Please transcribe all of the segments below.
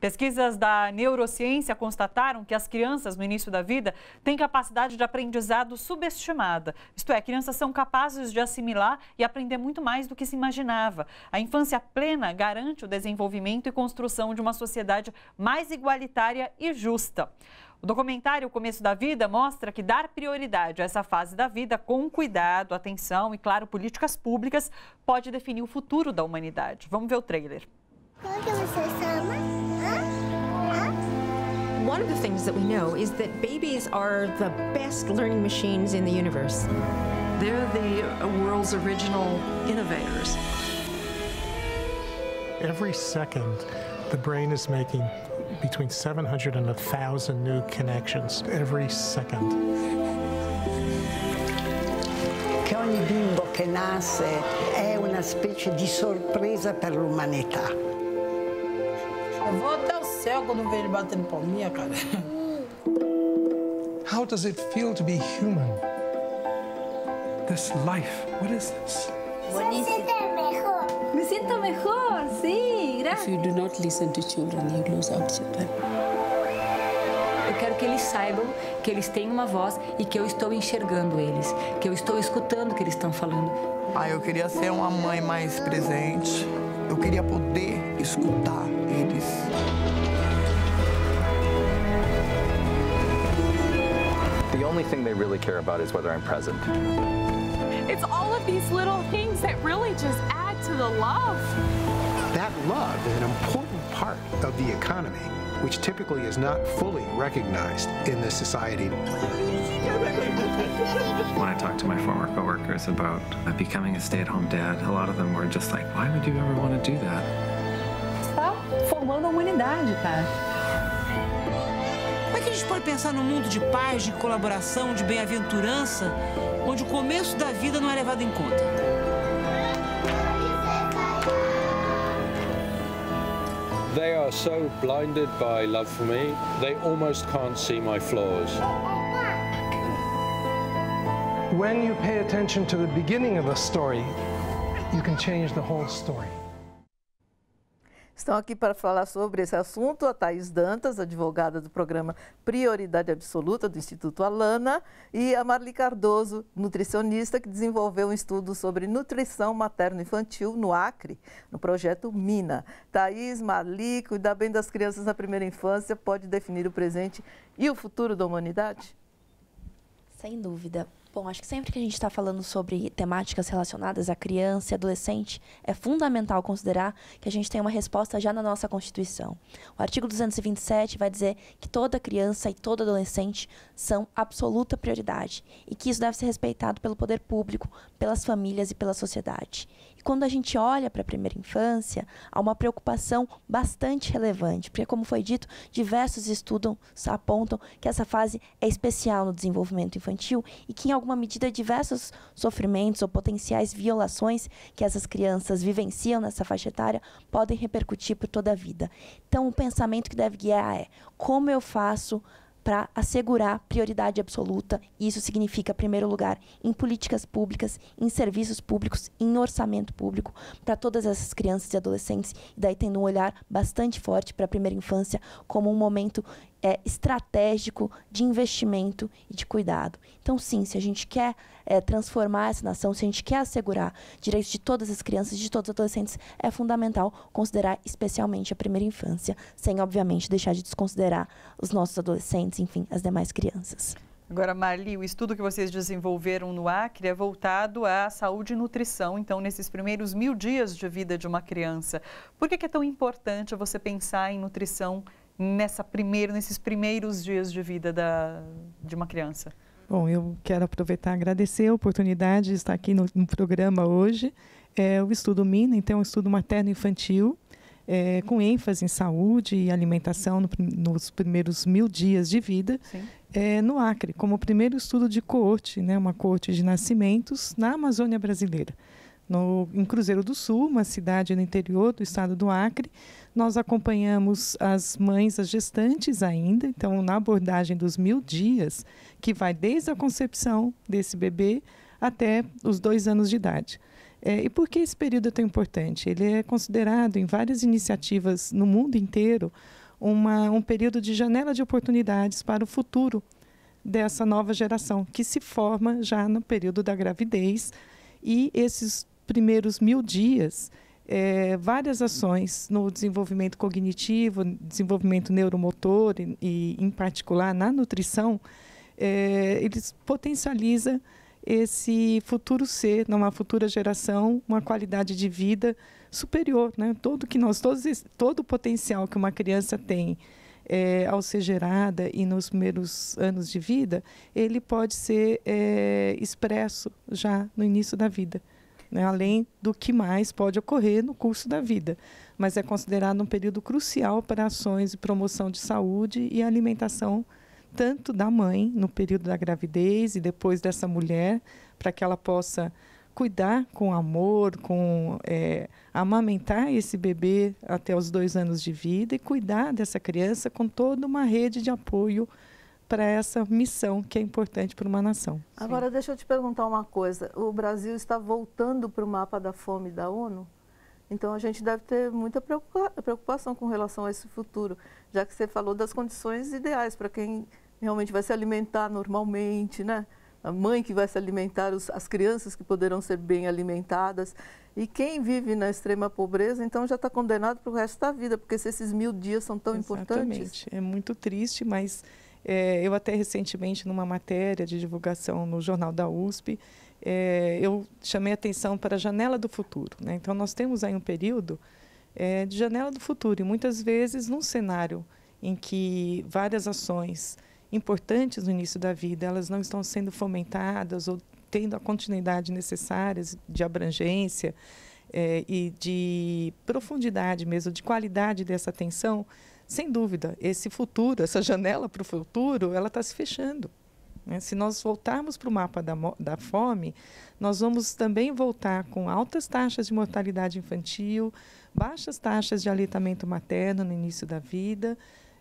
Pesquisas da neurociência constataram que as crianças no início da vida têm capacidade de aprendizado subestimada. Isto é, crianças são capazes de assimilar e aprender muito mais do que se imaginava. A infância plena garante o desenvolvimento e construção de uma sociedade mais igualitária e justa. O documentário O Começo da Vida mostra que dar prioridade a essa fase da vida com cuidado, atenção e, claro, políticas públicas pode definir o futuro da humanidade. Vamos ver o trailer. Como que você chama? One of the things that we know is that babies are the best learning machines in the universe. They're the world's original innovators. Every second, the brain is making between 700 and 1,000 new connections every second. Che ogni bimbo che nasce è una specie di sorpresa per l'umanità. Eu vou até o céu quando vejo ele batendo palminha, cara. How does it feel to be human? This life, what is this? Me siento mejor, sí, gracias. If you do not listen to children, you lose our children. Eu quero que eles saibam que eles têm uma voz e que eu estou enxergando eles, que eu estou escutando o que eles estão falando. Eu queria ser uma mãe mais presente. Eu queria poder escutar eles. The only thing they really care about is whether I'm present. It's all of these little things that really just add to the love. That love is an important part of the economy, which typically is not fully recognized in this society. When I talked to my former coworkers about becoming a stay-at-home dad, a lot of them were just like, why would you ever want to do that? Está formando a humanidade, cara. Como é que a gente pode pensar num mundo de paz, de colaboração, de bem-aventurança, onde o começo da vida não é levado em conta? They are so blinded by love for me, they almost can't see my flaws. When you pay attention to the beginning of a story, you can change the whole story. Estão aqui para falar sobre esse assunto a Thaís Dantas, advogada do programa Prioridade Absoluta do Instituto Alana, e a Marli Cardoso, nutricionista, que desenvolveu um estudo sobre nutrição materno-infantil no Acre, no projeto MINA. Thaís, Marli, cuidar bem das crianças na primeira infância pode definir o presente e o futuro da humanidade? Sem dúvida. Bom, acho que sempre que a gente está falando sobre temáticas relacionadas à criança e adolescente, é fundamental considerar que a gente tem uma resposta já na nossa Constituição. O artigo 227 vai dizer que toda criança e todo adolescente são absoluta prioridade e que isso deve ser respeitado pelo poder público, pelas famílias e pela sociedade. E quando a gente olha para a primeira infância, há uma preocupação bastante relevante, porque, como foi dito, diversos estudos apontam que essa fase é especial no desenvolvimento infantil e que, em alguma medida, diversos sofrimentos ou potenciais violações que essas crianças vivenciam nessa faixa etária podem repercutir por toda a vida. Então, o pensamento que deve guiar é como eu faço para assegurar prioridade absoluta, e isso significa, em primeiro lugar, em políticas públicas, em serviços públicos, em orçamento público, para todas essas crianças e adolescentes, e daí tendo um olhar bastante forte para a primeira infância como um momento estratégico de investimento e de cuidado. Então, sim, se a gente quer transformar essa nação, se a gente quer assegurar direitos de todas as crianças e de todos os adolescentes, é fundamental considerar especialmente a primeira infância, sem, obviamente, deixar de desconsiderar os nossos adolescentes, enfim, as demais crianças. Agora, Marli, o estudo que vocês desenvolveram no Acre é voltado à saúde e nutrição, então, nesses primeiros 1000 dias de vida de uma criança. Por que é tão importante você pensar em nutrição nesses primeiros dias de vida de uma criança? Bom, eu quero aproveitar e agradecer a oportunidade de estar aqui no programa hoje. O estudo MINA, então, é um estudo materno-infantil, com ênfase em saúde e alimentação nos primeiros 1000 dias de vida, no Acre, como o primeiro estudo de coorte, uma coorte de nascimentos na Amazônia brasileira. Em Cruzeiro do Sul, uma cidade no interior do estado do Acre, nós acompanhamos as mães, as gestantes ainda, então na abordagem dos 1000 dias, que vai desde a concepção desse bebê até os 2 anos de idade. E por que esse período é tão importante? Ele é considerado em várias iniciativas no mundo inteiro um período de janela de oportunidades para o futuro dessa nova geração, que se forma já no período da gravidez. E esses primeiros 1000 dias, várias ações no desenvolvimento cognitivo, desenvolvimento neuromotor e em particular, na nutrição, eles potencializam esse futuro ser, numa futura geração, uma qualidade de vida superior, né? Todo o potencial que uma criança tem ao ser gerada e nos primeiros anos de vida, ele pode ser expresso já no início da vida, né? Além do que mais pode ocorrer no curso da vida, mas é considerado um período crucial para ações de promoção de saúde e alimentação, tanto da mãe no período da gravidez e depois dessa mulher, para que ela possa cuidar com amor, amamentar esse bebê até os 2 anos de vida e cuidar dessa criança com toda uma rede de apoio para essa missão que é importante para uma nação. Agora, deixa eu te perguntar uma coisa. O Brasil está voltando para o mapa da fome da ONU? Então, a gente deve ter muita preocupação com relação a esse futuro, já que você falou das condições ideais para quem realmente vai se alimentar normalmente, né? A mãe que vai se alimentar, as crianças que poderão ser bem alimentadas. E quem vive na extrema pobreza, então, já está condenado para o resto da vida, porque se esses 1000 dias são tão importantes. É muito triste, mas eu até recentemente, numa matéria de divulgação no Jornal da USP, eu chamei a atenção para a janela do futuro, né? Então, nós temos aí um período de janela do futuro, e muitas vezes num cenário em que várias ações importantes no início da vida, elas não estão sendo fomentadas ou tendo a continuidade necessária de abrangência e de profundidade mesmo, de qualidade dessa atenção, sem dúvida, esse futuro, essa janela para o futuro, ela está se fechando, né? Se nós voltarmos para o mapa da fome, nós vamos também voltar com altas taxas de mortalidade infantil, baixas taxas de aleitamento materno no início da vida,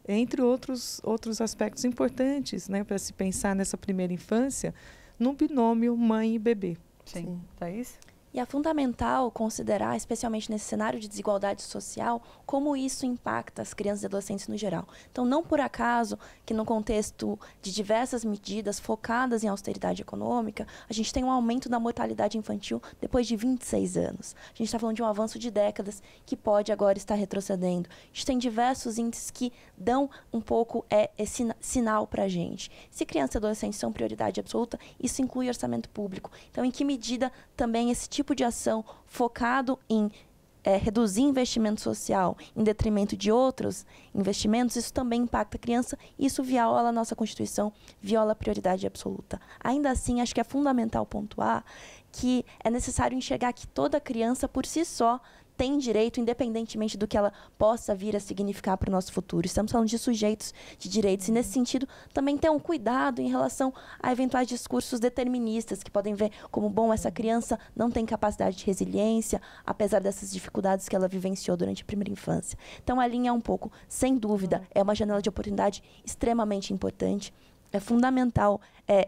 entre outros aspectos importantes, né, para se pensar nessa primeira infância, num binômio mãe e bebê. Sim. Thaís? E é fundamental considerar, especialmente nesse cenário de desigualdade social, como isso impacta as crianças e adolescentes no geral. Então, não por acaso que no contexto de diversas medidas focadas em austeridade econômica, a gente tem um aumento da mortalidade infantil depois de 26 anos. A gente está falando de um avanço de décadas que pode agora estar retrocedendo. A gente tem diversos índices que dão um pouco esse sinal para a gente. Se crianças e adolescentes são prioridade absoluta, isso inclui orçamento público. Então, em que medida também esse tipo de ação focado em reduzir investimento social em detrimento de outros investimentos, isso também impacta a criança, isso viola a nossa Constituição, viola a prioridade absoluta. Ainda assim, acho que é fundamental pontuar que é necessário enxergar que toda criança, por si só, tem direito, independentemente do que ela possa vir a significar para o nosso futuro. Estamos falando de sujeitos de direitos e, nesse sentido, também ter um cuidado em relação a eventuais discursos deterministas que podem ver como, bom, essa criança não tem capacidade de resiliência, apesar dessas dificuldades que ela vivenciou durante a primeira infância. Então, alinhar um pouco, sem dúvida, é uma janela de oportunidade extremamente importante. É fundamental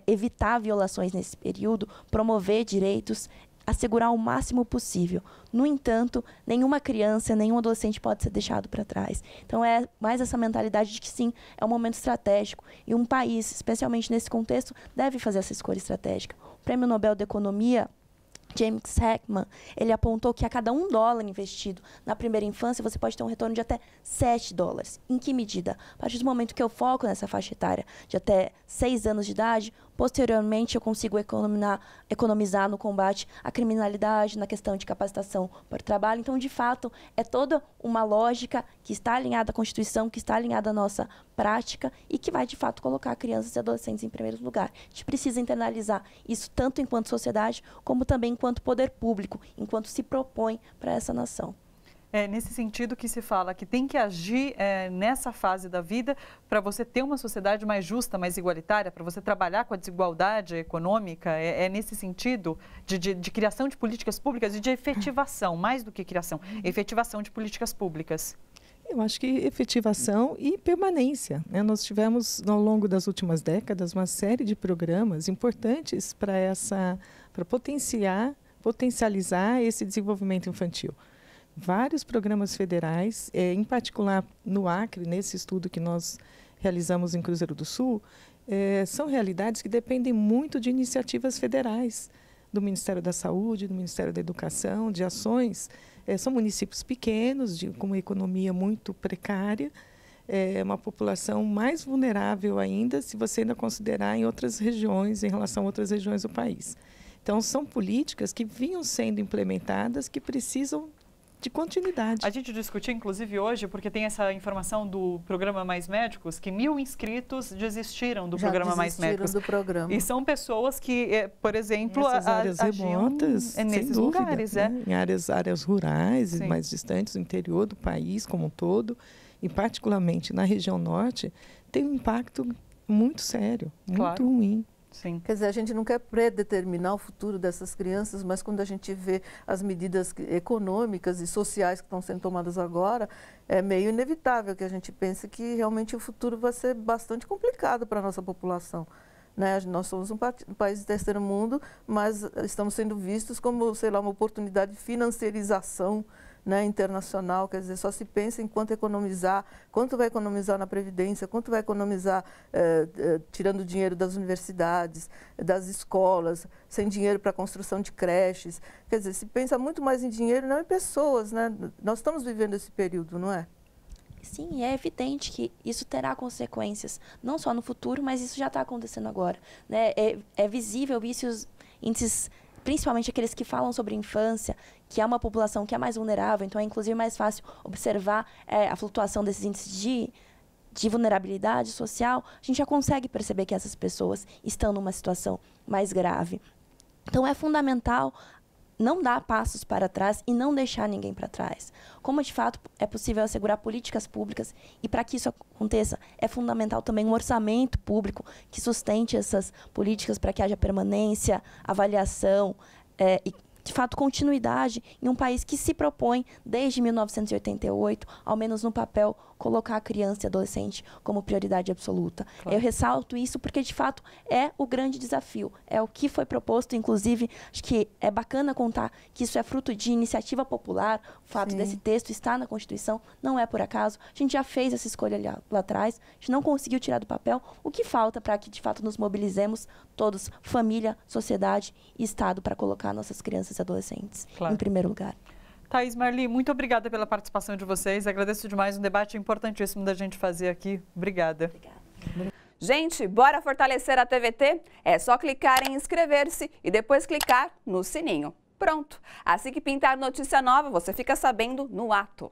evitar violações nesse período, promover direitos, assegurar o máximo possível. No entanto, nenhuma criança, nenhum adolescente pode ser deixado para trás. Então, é mais essa mentalidade de que, sim, é um momento estratégico. E um país, especialmente nesse contexto, deve fazer essa escolha estratégica. O Prêmio Nobel de Economia, James Heckman, ele apontou que a cada $1 investido na primeira infância, você pode ter um retorno de até $7. Em que medida? A partir do momento que eu foco nessa faixa etária de até 6 anos de idade, posteriormente eu consigo economizar no combate à criminalidade, na questão de capacitação para o trabalho. Então, de fato, é toda uma lógica que está alinhada à Constituição, que está alinhada à nossa prática e que vai, de fato, colocar crianças e adolescentes em primeiro lugar. A gente precisa internalizar isso tanto enquanto sociedade, como também enquanto poder público, enquanto se propõe para essa nação. É nesse sentido que se fala que tem que agir nessa fase da vida para você ter uma sociedade mais justa, mais igualitária, para você trabalhar com a desigualdade econômica. É nesse sentido de criação de políticas públicas e de efetivação, mais do que criação, efetivação de políticas públicas. Eu acho que efetivação e permanência, né? Nós tivemos, ao longo das últimas décadas, uma série de programas importantes para potencializar esse desenvolvimento infantil. vários programas federais, em particular no Acre, nesse estudo que nós realizamos em Cruzeiro do Sul, são realidades que dependem muito de iniciativas federais, do Ministério da Saúde, do Ministério da Educação, de ações. São municípios pequenos, com uma economia muito precária, uma população mais vulnerável ainda, se você ainda considerar em outras regiões, em relação a outras regiões do país. Então, são políticas que vinham sendo implementadas, que precisam de continuidade. A gente discutiu, inclusive, hoje, porque tem essa informação do programa Mais Médicos, que 1.000 inscritos desistiram do programa Mais Médicos. Do programa. E são pessoas que, por exemplo, nessas áreas remotas, nesses lugares, em áreas rurais, mais distantes do interior do país como um todo, e particularmente na região norte, tem um impacto muito sério, muito ruim. Sim. Quer dizer, a gente não quer predeterminar o futuro dessas crianças, mas quando a gente vê as medidas econômicas e sociais que estão sendo tomadas agora, é meio inevitável que a gente pense que realmente o futuro vai ser bastante complicado para a nossa população. Né? Nós somos um país de terceiro mundo, mas estamos sendo vistos como, sei lá, uma oportunidade de financiarização, né, internacional. Quer dizer, só se pensa em quanto economizar, quanto vai economizar na Previdência, quanto vai economizar tirando dinheiro das universidades, das escolas, sem dinheiro para a construção de creches. Quer dizer, se pensa muito mais em dinheiro, não em pessoas, né? Nós estamos vivendo esse período, não é? Sim, é evidente que isso terá consequências, não só no futuro, mas isso já está acontecendo agora. Né? É visível isso, os índices, principalmente aqueles que falam sobre infância, que é uma população que é mais vulnerável, então é inclusive mais fácil observar a flutuação desses índices de vulnerabilidade social. A gente já consegue perceber que essas pessoas estão numa situação mais grave. Então é fundamental não dar passos para trás e não deixar ninguém para trás. Como, de fato, é possível assegurar políticas públicas, e para que isso aconteça, é fundamental também um orçamento público que sustente essas políticas para que haja permanência, avaliação e, de fato, continuidade em um país que se propõe, desde 1988, ao menos no papel, colocar a criança e adolescente como prioridade absoluta. Claro. Eu ressalto isso porque, de fato, é o grande desafio. É o que foi proposto, inclusive, acho que é bacana contar que isso é fruto de iniciativa popular. O fato desse texto estar na Constituição não é por acaso. A gente já fez essa escolha lá atrás, a gente não conseguiu tirar do papel. O que falta para que, de fato, nos mobilizemos todos, família, sociedade e Estado, para colocar nossas crianças e adolescentes em primeiro lugar. Thaís, Marli, muito obrigada pela participação de vocês. Agradeço demais, um debate importantíssimo da gente fazer aqui. Obrigada. Gente, bora fortalecer a TVT? É só clicar em inscrever-se e depois clicar no sininho. Pronto! Assim que pintar notícia nova, você fica sabendo no ato.